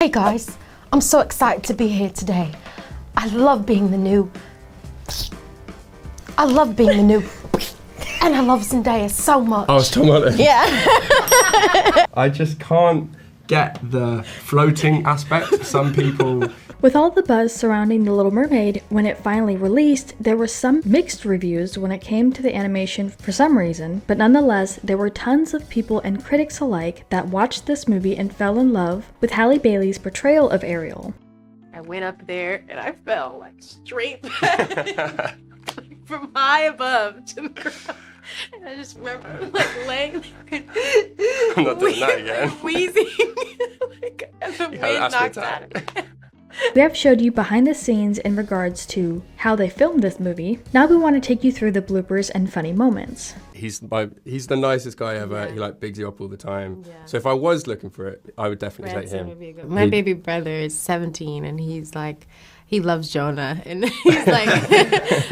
Hey guys, I'm so excited to be here today. I love being the new. And I love Zendaya so much. Oh, it's Tom Holland. Yeah. I just can't get the floating aspect. Some people... With all the buzz surrounding The Little Mermaid, when it finally released, there were some mixed reviews when it came to the animation for some reason, but nonetheless, there were tons of people and critics alike that watched this movie and fell in love with Halle Bailey's portrayal of Ariel. I went up there and I fell like straight back from high above to the ground. And I just remember like laying there I'm not doing that again. wheezing like, as the wind knocked at me. We have showed you behind the scenes in regards to how they filmed this movie. Now we want to take you through the bloopers and funny moments. He's the nicest guy ever. Yeah. He like bigs you up all the time. Yeah. So if I was looking for it, I would definitely take Branson him. would be a good. My baby brother is 17 and he's like, he loves Jonah. And he's like,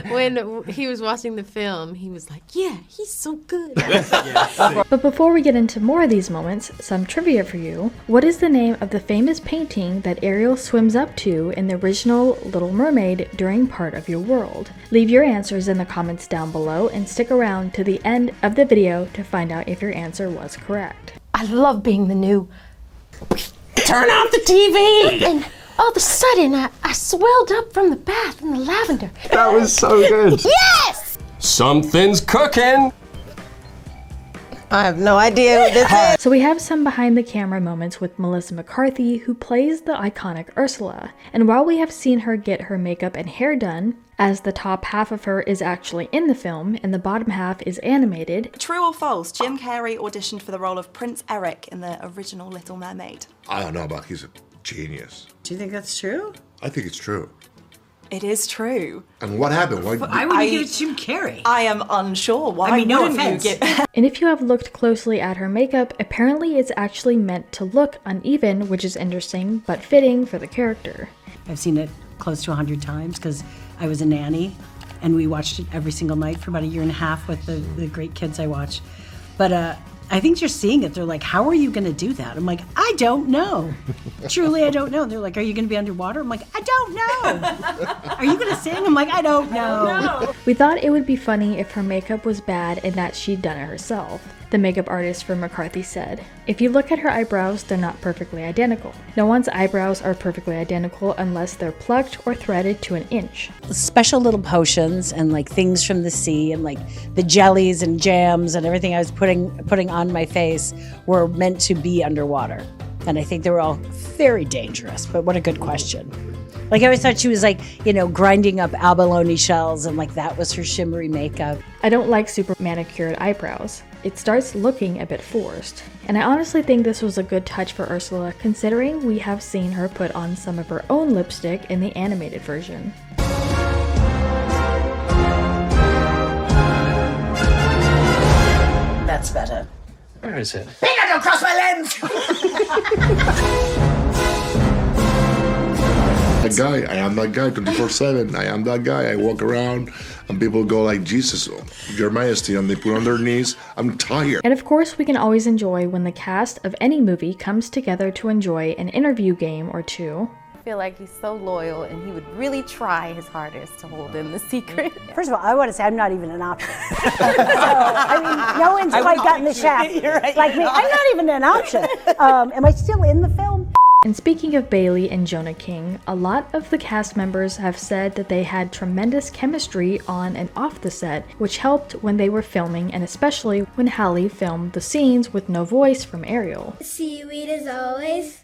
when he was watching the film, he was like, yeah, he's so good. But before we get into more of these moments, some trivia for you. What is the name of the famous painting that Ariel swims up to in the original Little Mermaid during part of your world? Leave your answers in the comments down below and stick around to the end of the video to find out if your answer was correct. I love being the new. Turn off the TV! And all of a sudden, I swelled up from the bath in the lavender. That was so good. Yes! Something's cooking! I have no idea what this is. So we have some behind the camera moments with Melissa McCarthy, who plays the iconic Ursula. And while we have seen her get her makeup and hair done, as the top half of her is actually in the film and the bottom half is animated, True or false, Jim Carrey auditioned for the role of Prince Eric in the original Little Mermaid. I don't know, but he's a genius. Do you think that's true? I think it's true. It is true. And what happened? Why, Why would you give it to Jim Carrey? I am unsure. Why I mean, no wouldn't offense. you get... and if you have looked closely at her makeup, apparently it's actually meant to look uneven, which is interesting but fitting for the character. I've seen it close to 100 times because I was a nanny and we watched it every single night for about a year and a half with the great kids I watch. But I think just seeing it, they're like, how are you going to do that? I'm like, I don't know. Truly, I don't know. They're like, are you going to be underwater? I'm like, I don't know. Are you going to sing? I'm like, I don't know. We thought it would be funny if her makeup was bad and that she'd done it herself. The makeup artist for McCarthy said, if you look at her eyebrows, they're not perfectly identical. No one's eyebrows are perfectly identical unless they're plucked or threaded to an inch. Special little potions and like things from the sea and like the jellies and jams and everything I was putting on my face were meant to be underwater. And I think they were all very dangerous, but what a good question. Like I always thought she was like, grinding up abalone shells and like that was her shimmery makeup. I don't like super manicured eyebrows. It starts looking a bit forced. And I honestly think this was a good touch for Ursula, considering we have seen her put on some of her own lipstick in the animated version. That's better. Where is it? Don't cross my lens! that guy, I am that guy 24/7. I am that guy. I walk around and people go like, Jesus, Your Majesty, and they put on their knees. I'm tired. And of course, we can always enjoy when the cast of any movie comes together to enjoy an interview game or two. I feel like he's so loyal and he would really try his hardest to hold in the secret. First of all, I want to say I'm not even an option. So, I mean, no one's quite gotten the shaft like me. I'm not even an option. Am I still in the film? And speaking of Bailey and Jonah King, a lot of the cast members have said that they had tremendous chemistry on and off the set, which helped when they were filming, and especially when Halle filmed the scenes with no voice from Ariel. Seaweed is always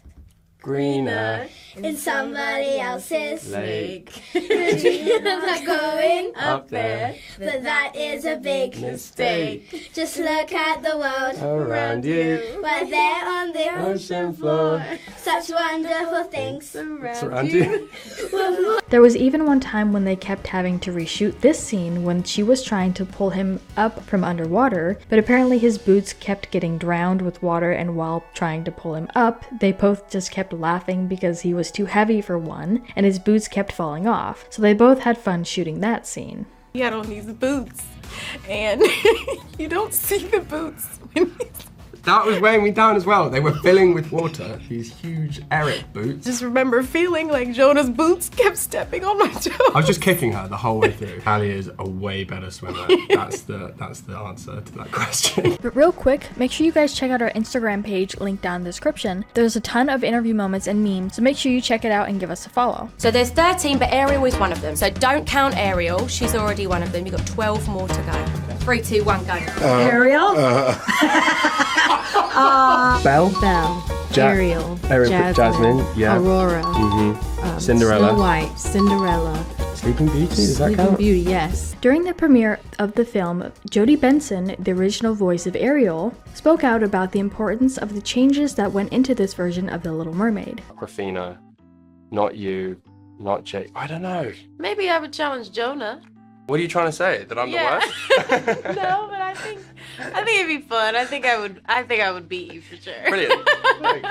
Greener in somebody else's lake. not going Up there. but that is a big Mistake. Just look at the world Around you. right there on the Ocean floor. Such wonderful things Surround you. There was even one time when they kept having to reshoot this scene when she was trying to pull him up from underwater, but apparently his boots kept getting drowned with water, and while trying to pull him up, they both just kept laughing because he was too heavy for one, and his boots kept falling off. So they both had fun shooting that scene. He had on these boots and you don't see the boots when he's That was weighing me down as well. They were filling with water, these huge Eric boots. Just remember feeling like Jonah's boots kept stepping on my toes. I was just kicking her the whole way through. Hallie is a way better swimmer. That's the answer to that question. But real quick, make sure you guys check out our Instagram page linked down in the description. There's a ton of interview moments and memes, so make sure you check it out and give us a follow. So there's 13, but Ariel is one of them. So don't count Ariel. She's already one of them. You've got 12 more to go. 3, 2, 1, go. Ariel? Belle? Belle, Ariel, Jasmine, yeah. Aurora, Cinderella. Snow White, Cinderella, Sleeping Beauty, does that Sleeping count? Beauty, yes. During the premiere of the film, Jodie Benson, the original voice of Ariel, spoke out about the importance of the changes that went into this version of The Little Mermaid. Aquafina, not you, not Jake. I don't know. Maybe I would challenge Jonah. What are you trying to say? That I'm the worst? No, but I think it'd be fun. I think I would beat you for sure. Brilliant. Thanks.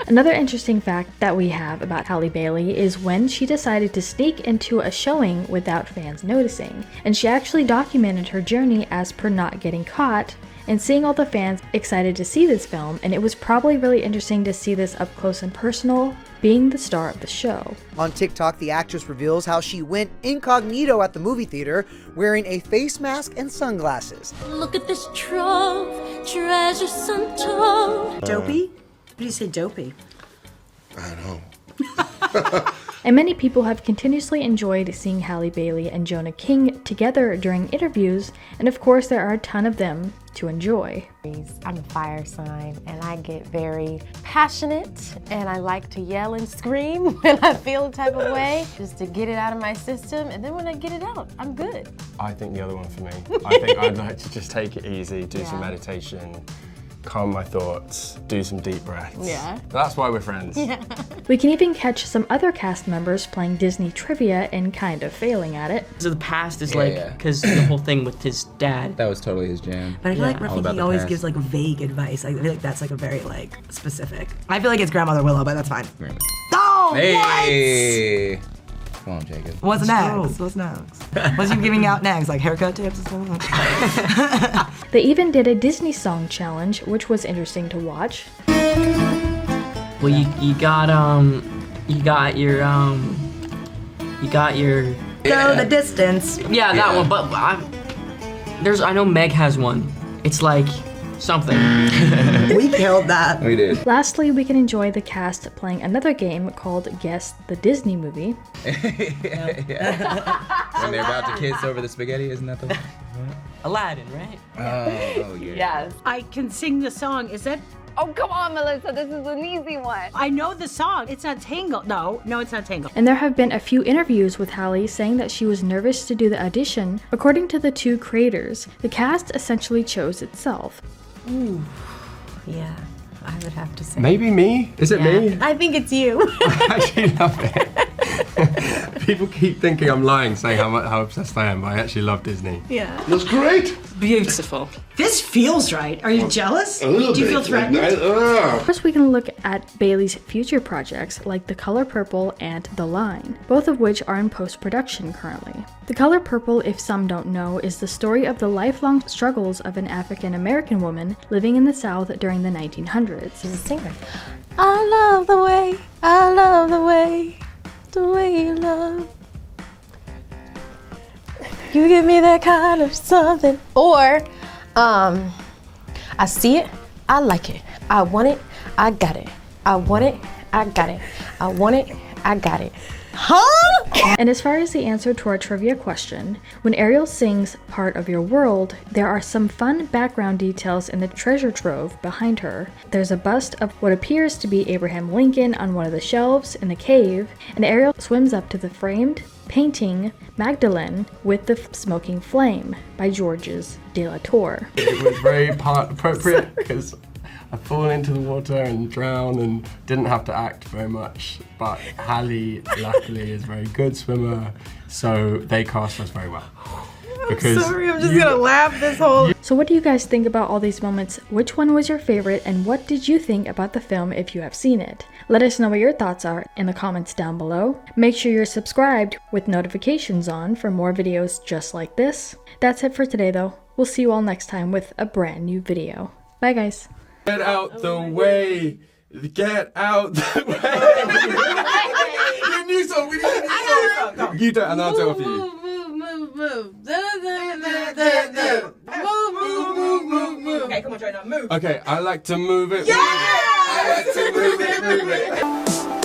Another interesting fact that we have about Halle Bailey is when she decided to sneak into a showing without fans noticing, and she actually documented her journey as per not getting caught and seeing all the fans excited to see this film, and it was probably really interesting to see this up close and personal, being the star of the show. On TikTok, the actress reveals how she went incognito at the movie theater wearing a face mask and sunglasses. Look at this trove, treasures untold. Dopey? What do you say, dopey? I don't know. And many people have continuously enjoyed seeing Halle Bailey and Jonah King together during interviews, and of course there are a ton of them to enjoy. I'm a fire sign, and I get very passionate, and I like to yell and scream when I feel a type of way, just to get it out of my system, and then when I get it out, I'm good. I think the other one for me. I think I'd like to just take it easy, do some meditation, calm my thoughts, do some deep breaths. Yeah. That's why we're friends. Yeah. We can even catch some other cast members playing Disney trivia and kind of failing at it. So the past is because the whole thing with his dad. That was totally his jam. But I feel like Rafiki always gives like vague advice. I feel like that's like a very like specific. I feel like it's Grandmother Willow, but that's fine. Really? Oh, Hey! Come on, Jacob. What's next? What's next? What's you giving out next? Like haircut tips and stuff? They even did a Disney song challenge, which was interesting to watch. Well, you got your Go the distance. Yeah, that one. But I know Meg has one. It's like something. We killed that. We did. Lastly, we can enjoy the cast playing another game called Guess the Disney Movie. Yeah. When they're about to kiss over the spaghetti, isn't that the one? Aladdin, right? Oh, yeah. Yes. I can sing the song. Is that? Oh, come on, Melissa. This is an easy one. I know the song. It's not Tangled. No, it's not Tangled. And there have been a few interviews with Halle saying that she was nervous to do the audition. According to the two creators, the cast essentially chose itself. Ooh, yeah, I would have to say. Maybe me? Is it me? I think it's you. I actually love it. People keep thinking I'm lying, saying how obsessed I am, but I actually love Disney. Yeah. That's great. Beautiful. This feels right. Are you jealous? A little Do you bit. feel threatened? Of course, we can look at Bailey's future projects like The Color Purple and The Line, both of which are in post-production currently. The Color Purple, if some don't know, is the story of the lifelong struggles of an African-American woman living in the South during the 1900s. She's a singer. I love the way you love. You give me that kind of something. Or, I see it, I like it. I want it, I got it. I want it, I got it. I want it, I got it. Huh? And as far as the answer to our trivia question, when Ariel sings Part of Your World, there are some fun background details in the treasure trove behind her. There's a bust of what appears to be Abraham Lincoln on one of the shelves in the cave, and Ariel swims up to the framed painting Magdalene with the Smoking Flame by Georges de la Tour. It was very part appropriate because I fall into the water and drown and didn't have to act very much. But Halle, luckily, is a very good swimmer, so they cast us very well. I'm sorry, I'm just gonna laugh this whole. So what do you guys think about all these moments? Which one was your favorite, and what did you think about the film if you have seen it? Let us know what your thoughts are in the comments down below. Make sure you're subscribed with notifications on for more videos just like this. That's it for today though. We'll see you all next time with a brand new video. Bye guys. Get out the way. Get out the way. You new song. We need a new song. You do it and I'll do it for you. Move. Okay, come on, try now. Move. Okay, I like to move it. Yeah! I like to move it.